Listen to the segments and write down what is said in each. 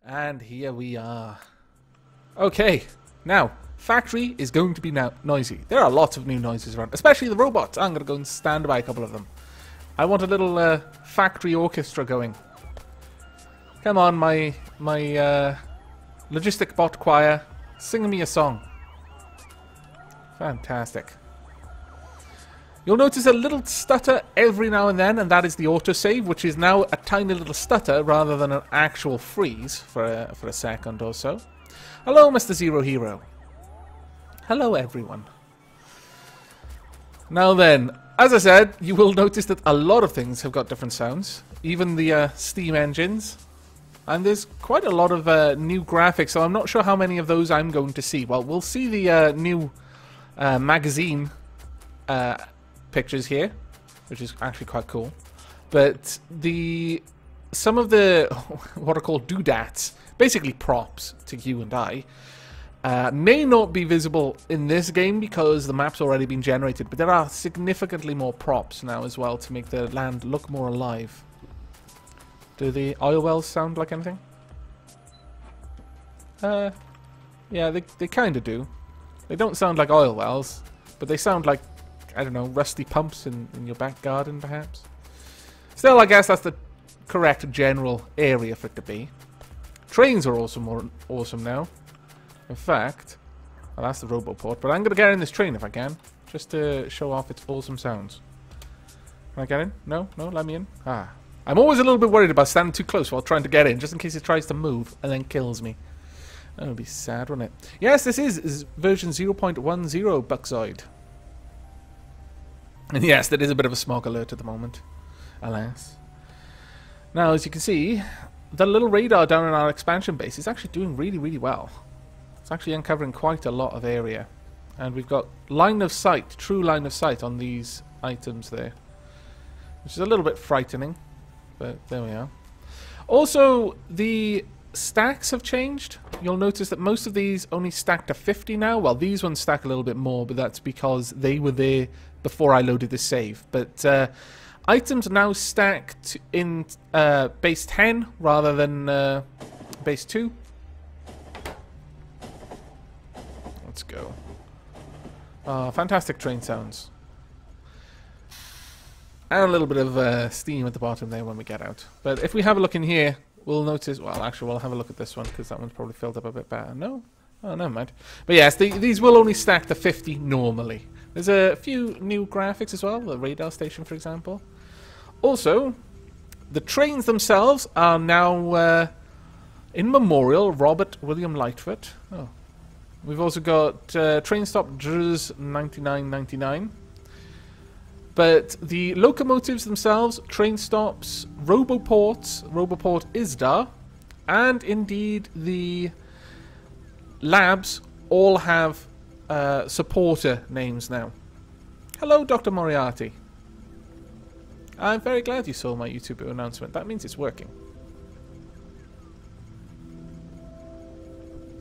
And here we are. Okay, now, factory is going to be now noisy. There are lots of new noises around, especially the robots. I'm going to go and stand by a couple of them. I want a little factory orchestra going. Come on, my logistic bot choir, sing me a song. Fantastic. You'll notice a little stutter every now and then, and that is the autosave, which is now a tiny little stutter rather than an actual freeze for a second or so. Hello, Mr. Zero Hero. Hello, everyone. Now then, as I said, you will notice that a lot of things have got different sounds, even the steam engines. And there's quite a lot of new graphics, so I'm not sure how many of those I'm going to see. Well, we'll see the new magazine pictures here, which is actually quite cool. But some of the what are called doodads, basically props to you and I, may not be visible in this game because the map's already been generated. But there are significantly more props now as well to make the land look more alive. Do the oil wells sound like anything? Yeah, they kind of do. They don't sound like oil wells, but they sound like, I don't know, rusty pumps in your back garden, perhaps. Still, I guess that's the correct general area for it to be. Trains are also more awesome now. In fact, well, that's the roboport, but I'm going to get in this train if I can, just to show off its awesome sounds. Can I get in? No? No? Let me in? Ah. I'm always a little bit worried about standing too close while trying to get in, just in case it tries to move and then kills me. That would be sad, wouldn't it? Yes, this is version 0.10 Buxoid. And yes, there is a bit of a smog alert at the moment. Alas. Now, as you can see, the little radar down in our expansion base is actually doing really, really well. It's actually uncovering quite a lot of area. And we've got line of sight, true line of sight on these items there. Which is a little bit frightening. But there we are. Also, the stacks have changed. You'll notice that most of these only stack to 50 now. Well, these ones stack a little bit more, but that's because they were there before I loaded the save. But items now stacked in base 10 rather than base 2. Let's go. Fantastic train sounds. And a little bit of steam at the bottom there when we get out. But if we have a look in here, we'll notice... Well, actually, we'll have a look at this one, because that one's probably filled up a bit better. No? Oh, never mind. But yes, these will only stack to 50 normally. There's a few new graphics as well. The radar station, for example. Also, the trains themselves are now in memorial Robert William Lightfoot. Oh. We've also got train stop Drs 9999. But the locomotives themselves, train stops, roboports, Roboport Isdar, and indeed the labs all have supporter names now. Hello, Dr. Moriarty. I'm very glad you saw my YouTube announcement. That means it's working.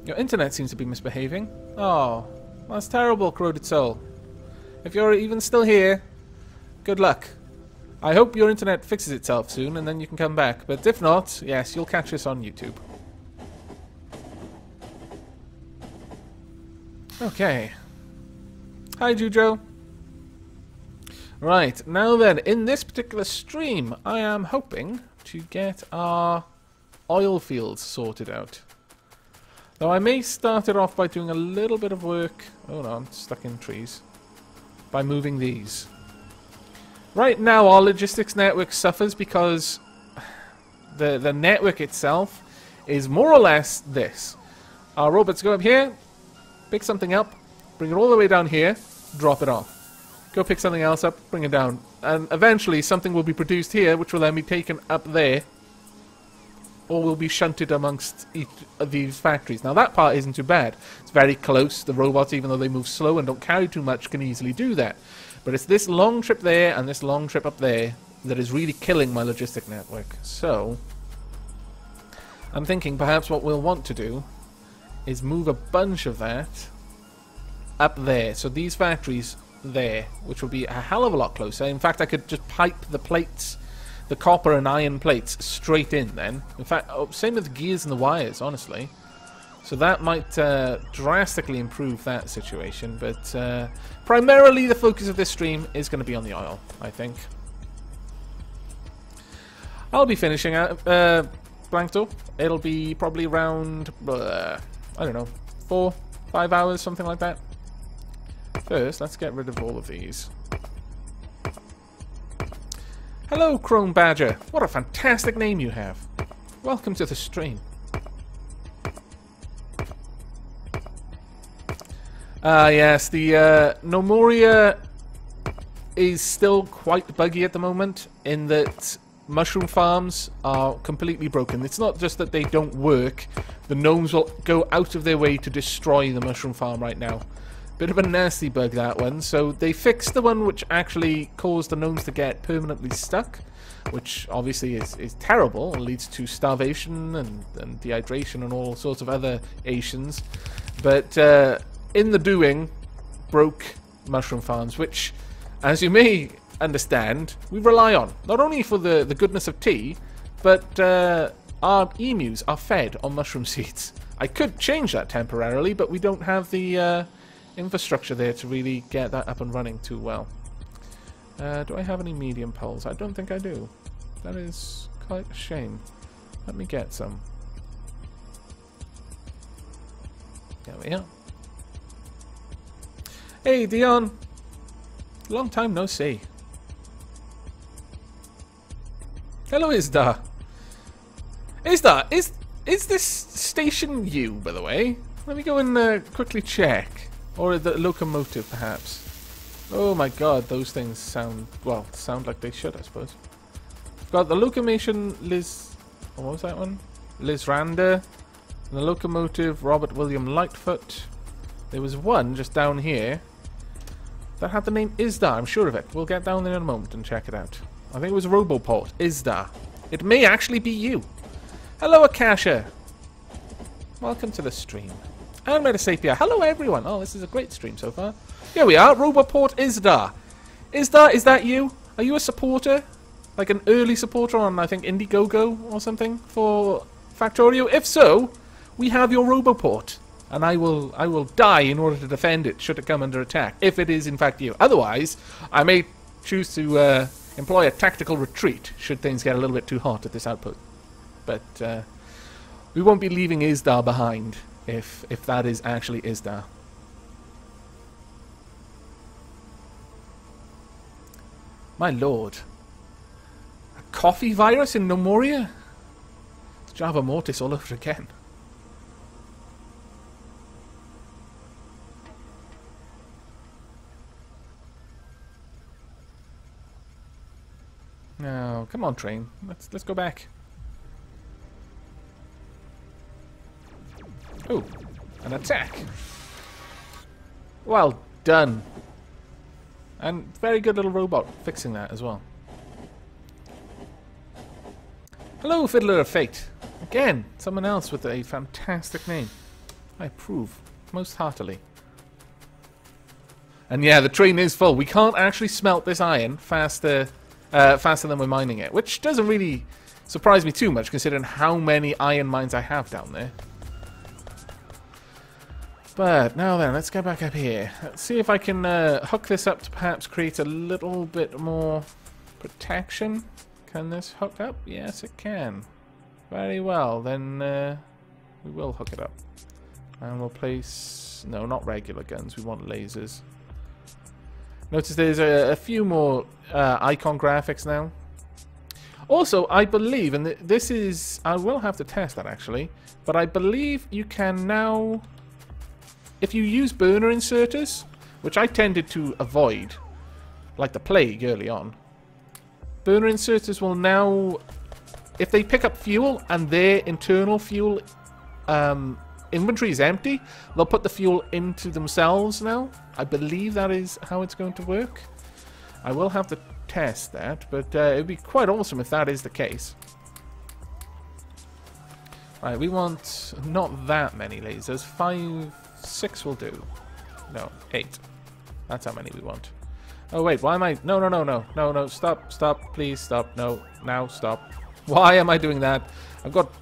Your internet seems to be misbehaving. Oh, that's terrible, Corroded Soul. If you're even still here, good luck. I hope your internet fixes itself soon and then you can come back. But if not, yes, you'll catch us on YouTube. Okay. Hi, Jujo. Right, now then, in this particular stream, I am hoping to get our oil fields sorted out. Though I may start it off by doing a little bit of work... Oh no, I'm stuck in trees. By moving these. Right now, our logistics network suffers because the network itself is more or less this. Our robots go up here, pick something up, bring it all the way down here, drop it off. Go pick something else up, bring it down. And eventually something will be produced here, which will then be taken up there, or will be shunted amongst each of these factories. Now that part isn't too bad. It's very close. The robots, even though they move slow and don't carry too much, can easily do that. But it's this long trip there and this long trip up there that is really killing my logistic network. So, I'm thinking perhaps what we'll want to do is move a bunch of that up there. So these factories there, which will be a hell of a lot closer. In fact, I could just pipe the plates the copper and iron plates straight in then. In fact, same with the gears and the wires, honestly. So that might drastically improve that situation. But primarily the focus of this stream is going to be on the oil, I think. I'll be finishing out Blankto. It'll be probably around, I don't know, 4-5 hours, something like that. First, let's get rid of all of these. Hello, Chrome Badger. What a fantastic name you have. Welcome to the stream. Yes, the Nomoria is still quite buggy at the moment in that mushroom farms are completely broken. It's not just that they don't work. The gnomes will go out of their way to destroy the mushroom farm right now. Bit of a nasty bug, that one. So they fixed the one which actually caused the gnomes to get permanently stuck, which obviously is terrible. It leads to starvation and dehydration and all sorts of other Asians. But in the doing, broke mushroom farms, which, as you may understand, we rely on. Not only for the goodness of tea, but our emus are fed on mushroom seeds. I could change that temporarily, but we don't have the infrastructure there to really get that up and running too well. Do I have any medium poles? I don't think I do. That is quite a shame. Let me get some. There we are. Hey, Dion. Long time no see. Hello, Isda. Isda, is this station you, by the way? Let me go and quickly check. Or the locomotive, perhaps. Oh my god, those things sound, well, sound like they should, I suppose. Got the locomotion Liz... Oh, what was that one? Liz Randa. And the locomotive Robert William Lightfoot. There was one just down here that had the name Isda, I'm sure of it. We'll get down there in a moment and check it out. I think it was Roboport. Isda. It may actually be you. Hello, Akasha. Welcome to the stream. I'm Metasapia. Hello, everyone. Oh, this is a great stream so far. Here we are. Roboport Isda. Isda, is that you? Are you a supporter? Like an early supporter on, I think, Indiegogo or something for Factorio? If so, we have your Roboport. And I will die in order to defend it should it come under attack, if it is in fact you. Otherwise, I may choose to employ a tactical retreat should things get a little bit too hot at this outpost. But we won't be leaving Isda behind if that is actually Isda. My lord. A coffee virus in Nomoria? It's Java Mortis all over again. No, come on, train. Let's go back. Oh, an attack. Well done. And very good little robot fixing that as well. Hello, Fiddler of Fate. Again, someone else with a fantastic name. I approve most heartily. And yeah, the train is full. We can't actually smelt this iron faster than we're mining it, which doesn't really surprise me too much considering how many iron mines I have down there. But now then, let's go back up here. Let's see if I can hook this up to perhaps create a little bit more protection. Can this hook up? Yes, it can. Very well, then we will hook it up. And we'll place... No, not regular guns. We want lasers. Notice there's a few more icon graphics now. Also, I believe, and this is... I will have to test that actually, but I believe you can now... If you use burner inserters, which I tended to avoid, like the plague early on, burner inserters will now, if they pick up fuel and their internal fuel inventory is empty, they'll put the fuel into themselves now. I believe that is how it's going to work. I will have to test that, but it would be quite awesome if that is the case. Right, we want not that many lasers. 6 will do. No, 8. That's how many we want. Oh wait, why am I... No, no, no, no, no, no, stop, stop, please stop, no, now stop. Why am I doing that? I've got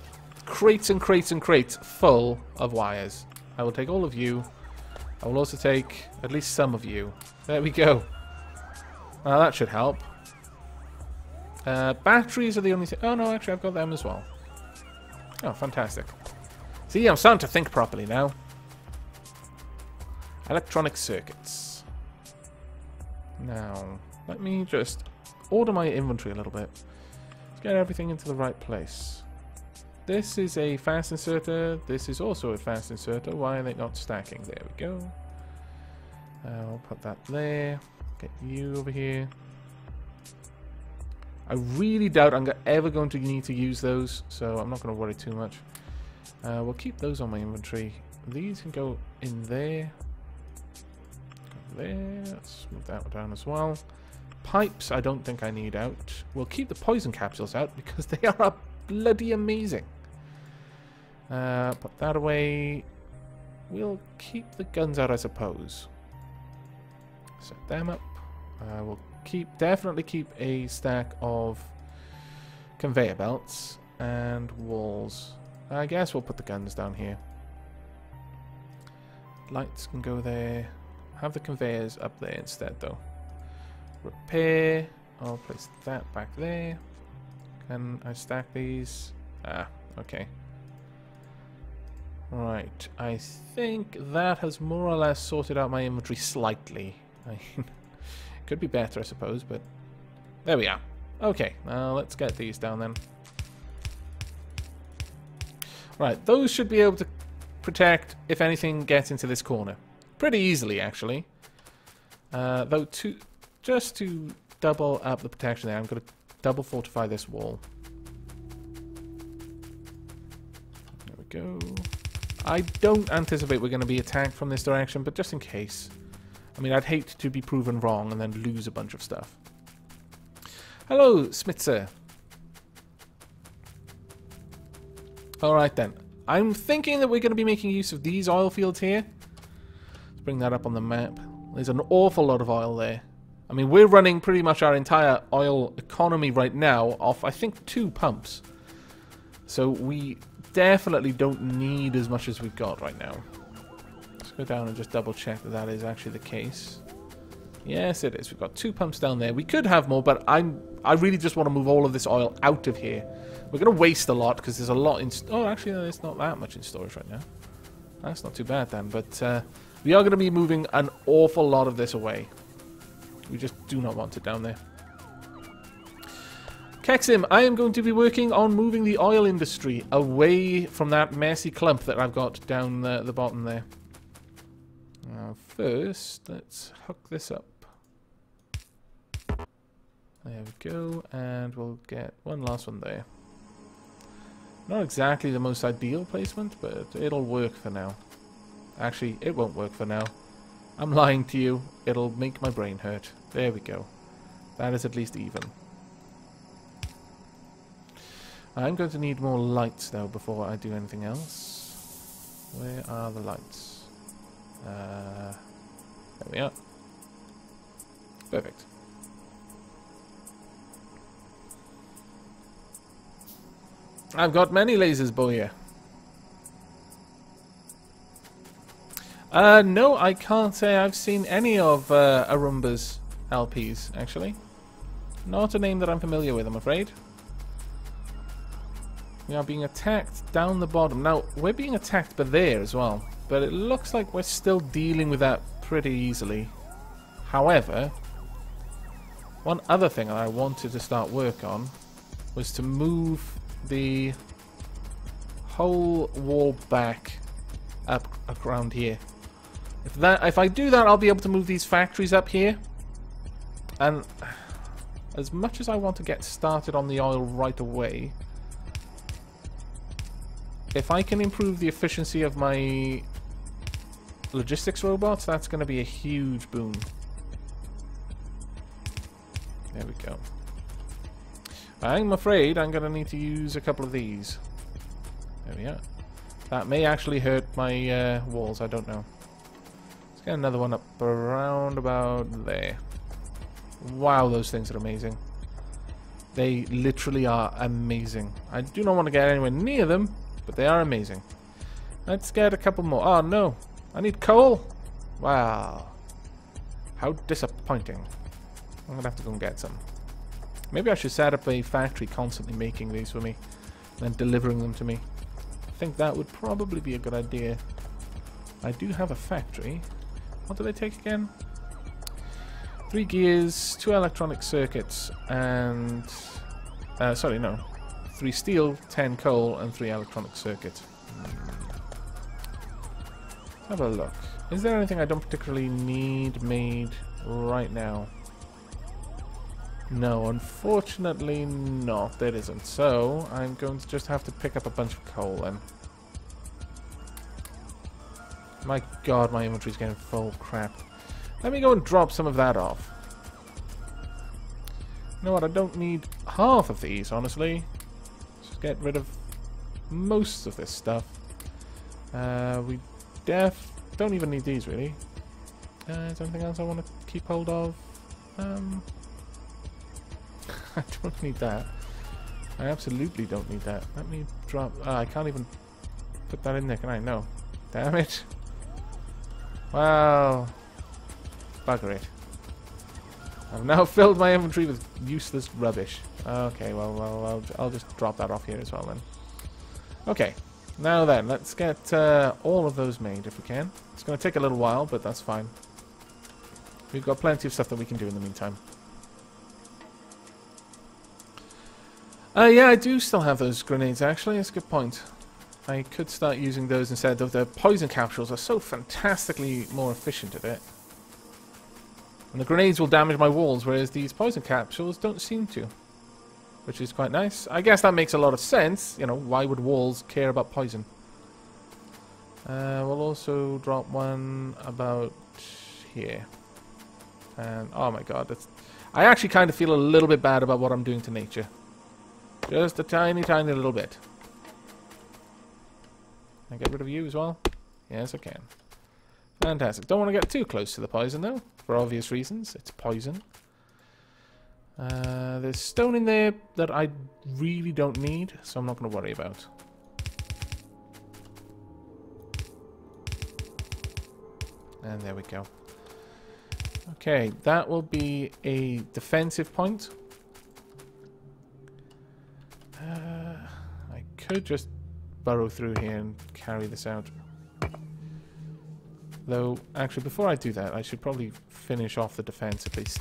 crates and crates and crates full of wires. I will take all of you. I will also take at least some of you. There we go. Well, that should help. Batteries are the only thing... Oh no, actually I've got them as well. Oh, fantastic. See, I'm starting to think properly now. Electronic circuits. Now, let me just order my inventory a little bit. Let's get everything into the right place. This is a fast inserter. This is also a fast inserter. Why are they not stacking? There we go. I'll put that there. Get you over here. I really doubt I'm ever going to need to use those, so I'm not going to worry too much. We'll keep those on my inventory. These can go in there. There. Let's move that one down as well. Pipes I don't think I need out. We'll keep the poison capsules out because they are bloody amazing. Put that away. We'll keep the guns out, I suppose. Set them up. We'll definitely keep a stack of conveyor belts and walls. I guess we'll put the guns down here. Lights can go there. Have the conveyors up there instead, though. Repair. I'll place that back there. Can I stack these? Ah, okay. Right. I think that has more or less sorted out my inventory slightly. Could be better, I suppose, but there we are. Okay, now let's get these down then. Right, those should be able to protect if anything gets into this corner. Pretty easily, actually. Though, just to double up the protection there, I'm going to double fortify this wall. There we go. I don't anticipate we're going to be attacked from this direction, but just in case. I mean, I'd hate to be proven wrong and then lose a bunch of stuff. Hello, Smitzer. Alright then. I'm thinking that we're going to be making use of these oil fields here. Let's bring that up on the map. There's an awful lot of oil there. I mean, we're running pretty much our entire oil economy right now off, I think, 2 pumps. So we definitely don't need as much as we've got right now. Go down and just double check that that is actually the case. Yes, it is. We've got 2 pumps down there. We could have more, but I really just want to move all of this oil out of here. We're going to waste a lot because there's a lot in... Oh, actually, there's not that much in storage right now. That's not too bad then, but we are going to be moving an awful lot of this away. We just do not want it down there. Kexim, I am going to be working on moving the oil industry away from that messy clump that I've got down the bottom there. Now first, let's hook this up. There we go, and we'll get one last one there. Not exactly the most ideal placement, but it'll work for now. Actually, it won't work for now. I'm lying to you. It'll make my brain hurt. There we go. That is at least even. I'm going to need more lights, though, before I do anything else. Where are the lights? There we are. Perfect. I've got many lasers, boy. No, I can't say I've seen any of Arumba's LPs, actually. Not a name that I'm familiar with, I'm afraid. We are being attacked down the bottom. Now, we're being attacked by there as well. But it looks like we're still dealing with that pretty easily. However, one other thing that I wanted to start work on was to move the whole wall back up around here. If I do that, I'll be able to move these factories up here. And as much as I want to get started on the oil right away, if I can improve the efficiency of my logistics robots, that's going to be a huge boon. There we go. I'm afraid I'm going to need to use a couple of these. There we are. That may actually hurt my walls, I don't know. Let's get another one up around about there. Wow, those things are amazing. They literally are amazing. I do not want to get anywhere near them, but they are amazing. Let's get a couple more. Oh, no. I need coal. Wow. How disappointing. I'm going to have to go and get some. Maybe I should set up a factory constantly making these for me, and then delivering them to me. I think that would probably be a good idea. I do have a factory. What do they take again? 3 gears, 2 electronic circuits, and... sorry, no. 3 steel, 10 coal, and 3 electronic circuits. Let's have a look. Is there anything I don't particularly need made right now? No, unfortunately not. There isn't. So, I'm going to just have to pick up a bunch of coal then. My god, my inventory's getting full crap. Let me go and drop some of that off. You know what, I don't need half of these, honestly. Just get rid of most of this stuff. We don't even need these, really. Is there anything else I want to keep hold of? I don't need that. I absolutely don't need that. Let me drop... I can't even put that in there, can I? No. Damn it. Wow. Bugger it. I've now filled my inventory with useless rubbish. Okay, well, I'll just drop that off here as well then. Okay, now then, let's get all of those made if we can. It's going to take a little while, but that's fine. We've got plenty of stuff that we can do in the meantime. Yeah, I do still have those grenades, actually. That's a good point. I could start using those instead of the poison capsules. Are so fantastically more efficient at it. And the grenades will damage my walls, whereas these poison capsules don't seem to. Which is quite nice. I guess that makes a lot of sense. You know, why would walls care about poison? We'll also drop one about here. And, oh my god, that's... I actually kind of feel a little bit bad about what I'm doing to nature. Just a tiny, tiny little bit. Can I get rid of you as well? Yes, I can. Fantastic. Don't want to get too close to the poison, though. For obvious reasons. It's poison. There's stone in there that I really don't need, so I'm not going to worry about. And there we go. Okay, that will be a defensive point. I could just burrow through here and carry this out. Though, actually, before I do that, I should probably finish off the defense at least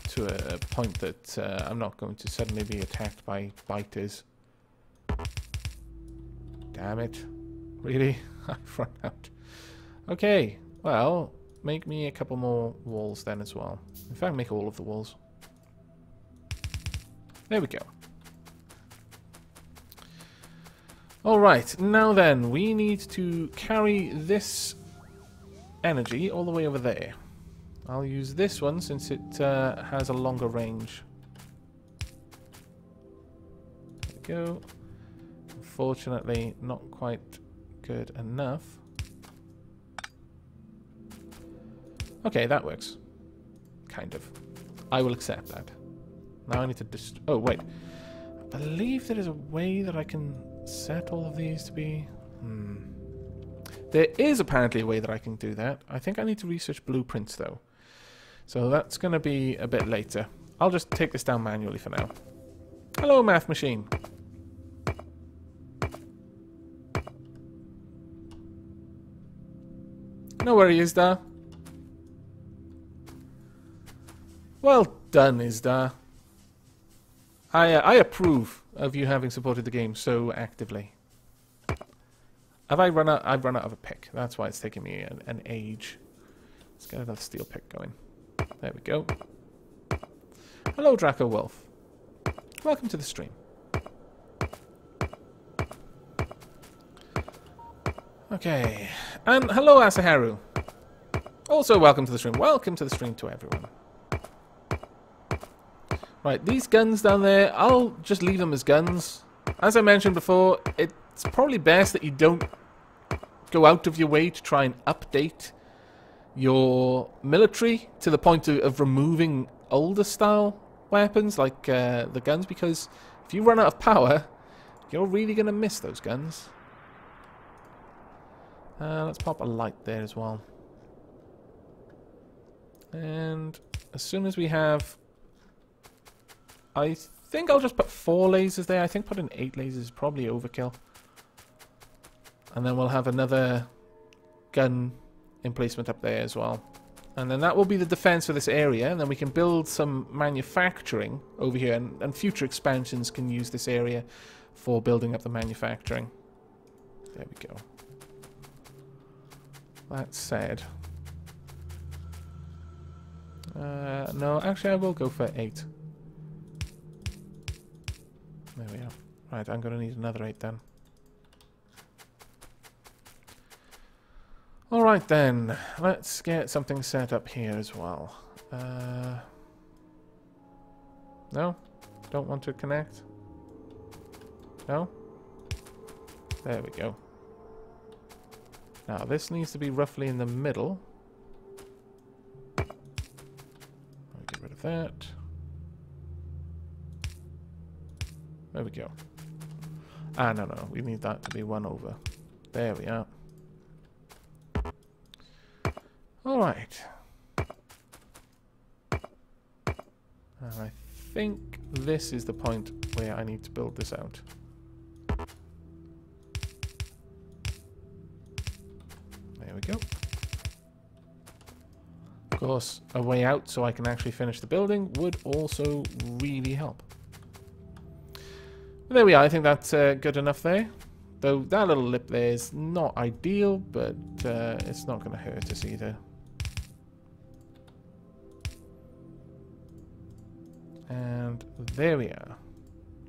to a point that I'm not going to suddenly be attacked by biters. Damn it. Really? I've run out. Okay, well, make me a couple more walls then as well. In fact, make all of the walls. There we go. Alright, now then, we need to carry this energy all the way over there. I'll use this one since it has a longer range. There we go. Unfortunately, not quite good enough. Okay, that works. Kind of. I will accept that. Now I need to oh, wait. I believe there is a way that I can set all of these to be... There is apparently a way that I can do that. I think I need to research blueprints, though. So that's going to be a bit later. I'll just take this down manually for now. Hello, math machine. No worries, Isda. Well done, Isda. I approve of you having supported the game so actively. Have I run out? I've run out of a pick. That's why it's taking me an age. Let's get another steel pick going. There we go. Hello, Draco Wolf. Welcome to the stream. Okay. And hello, Asaharu. Also, welcome to the stream. Welcome to the stream to everyone. Right, these guns down there, I'll just leave them as guns. As I mentioned before, it's probably best that you don't go out of your way to try and update your military to the point of removing older style weapons, like the guns, because if you run out of power, you're really going to miss those guns. Let's pop a light there as well. And as soon as we have... I think I'll just put 4 lasers there. I think putting 8 lasers is probably overkill. And then we'll have another gun emplacement up there as well. And then that will be the defense for this area. And then we can build some manufacturing over here. And future expansions can use this area for building up the manufacturing. There we go. That said... no, actually I will go for 8. There we are. Right, I'm going to need another 8 then. Alright then, let's get something set up here as well. No? Don't want to connect? No? There we go. Now this needs to be roughly in the middle. I'll get rid of that. There we go. Ah, no, we need that to be 1 over. There we are. Alright. And I think this is the point where I need to build this out. There we go. Of course, a way out so I can actually finish the building would also really help. There we are, I think that's good enough there. Though that little lip there is not ideal, but it's not going to hurt us either. And there we are.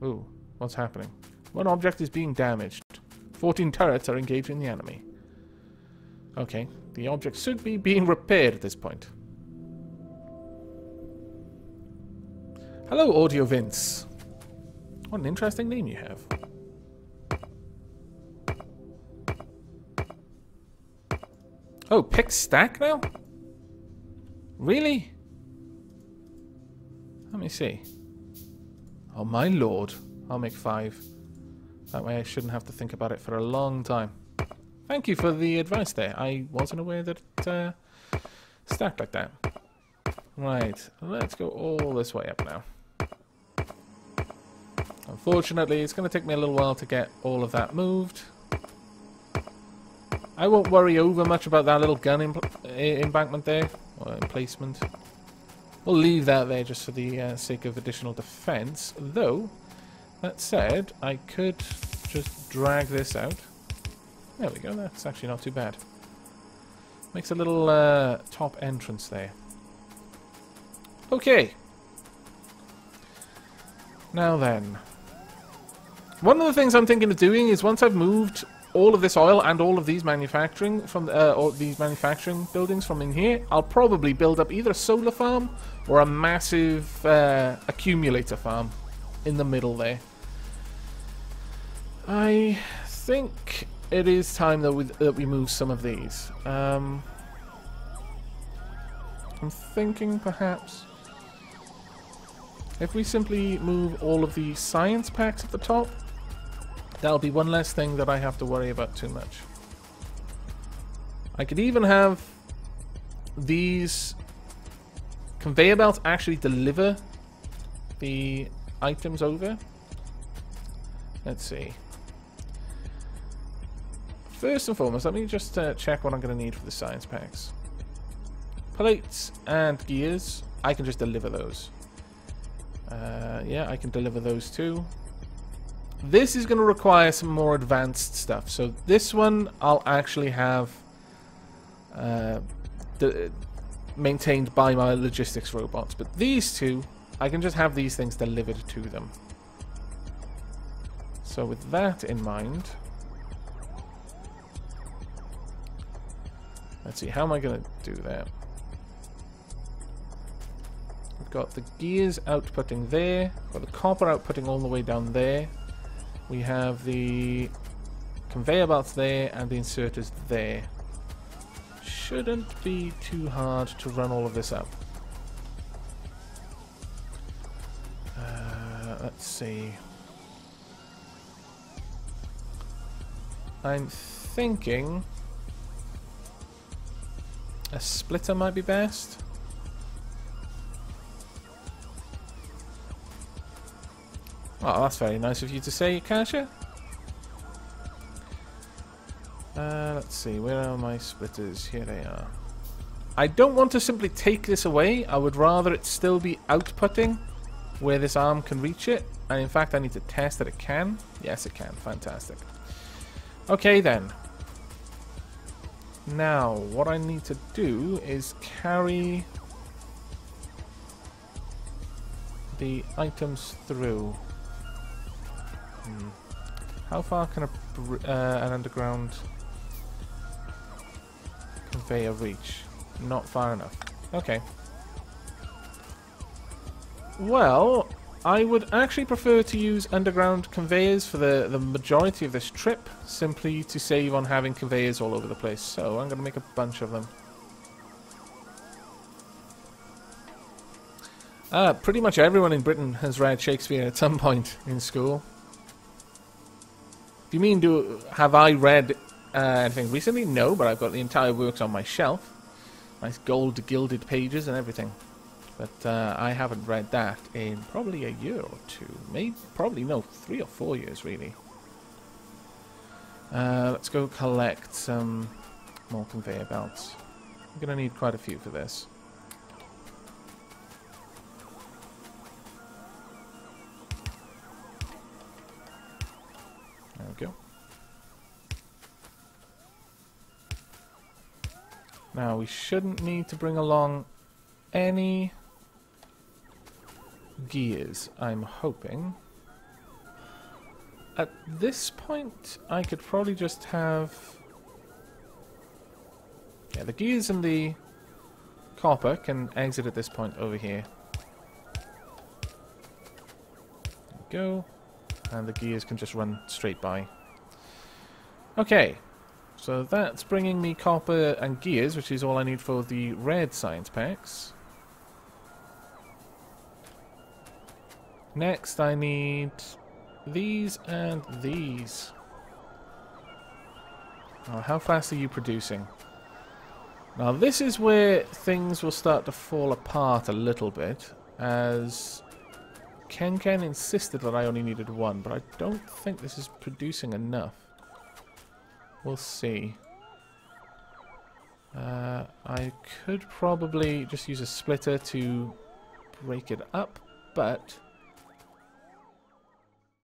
Ooh, what's happening? One object is being damaged. 14 turrets are engaging the enemy. Okay, the object should be being repaired at this point. Hello, Audio Vince. What an interesting name you have. Oh, pick stack now? Really? Let me see. Oh my lord. I'll make 5. That way I shouldn't have to think about it for a long time. Thank you for the advice there. I wasn't aware that it stacked like that. Right, let's go all this way up now. Unfortunately, it's going to take me a little while to get all of that moved. I won't worry over much about that little gun embankment there, or emplacement. We'll leave that there just for the sake of additional defense. Though, that said, I could just drag this out. There we go, that's actually not too bad. Makes a little top entrance there. Okay. Now then. One of the things I'm thinking of doing is once I've moved all of this oil and all of these manufacturing from all these manufacturing buildings from in here, I'll probably build up either a solar farm or a massive accumulator farm in the middle there. I think it is time that we move some of these. I'm thinking perhaps if we simply move all of the science packs at the top, that'll be one less thing that I have to worry about too much. I could even have these conveyor belts actually deliver the items over. Let's see. First and foremost, let me just check what I'm going to need for the science packs. Plates and gears, I can just deliver those. Yeah, I can deliver those too. This is going to require some more advanced stuff. So this one I'll actually have maintained by my logistics robots. But these two, I can just have these things delivered to them. So with that in mind, let's see, how am I going to do that? We've got the gears outputting there, got the copper outputting all the way down there. We have the conveyor belts there and the inserters there. Shouldn't be too hard to run all of this up. Let's see. I'm thinking a splitter might be best. Oh, that's very nice of you to say, Kasha. Let's see, where are my splitters? Here they are. I don't want to simply take this away. I would rather it still be outputting where this arm can reach it. And in fact, I need to test that it can. Yes, it can. Fantastic. Okay, then. Now, what I need to do is carry the items through. How far can an underground conveyor reach? Not far enough. Okay. Well, I would actually prefer to use underground conveyors for the majority of this trip, simply to save on having conveyors all over the place. So I'm going to make a bunch of them. Pretty much everyone in Britain has read Shakespeare at some point in school. If you mean, have I read anything recently? No, but I've got the entire works on my shelf. Nice gold gilded pages and everything. But I haven't read that in probably a year or two. Probably, no, 3 or 4 years, really. Let's go collect some more conveyor belts. I'm going to need quite a few for this. There we go. Now, we shouldn't need to bring along any gears, I'm hoping. At this point, I could probably just have... yeah, the gears and the copper can exit at this point over here. There we go. And the gears can just run straight by. Okay. So that's bringing me copper and gears, which is all I need for the red science packs. Next I need these and these. Oh, how fast are you producing? Now this is where things will start to fall apart a little bit, as Ken insisted that I only needed one, but I don't think this is producing enough. We'll see. I could probably just use a splitter to break it up, but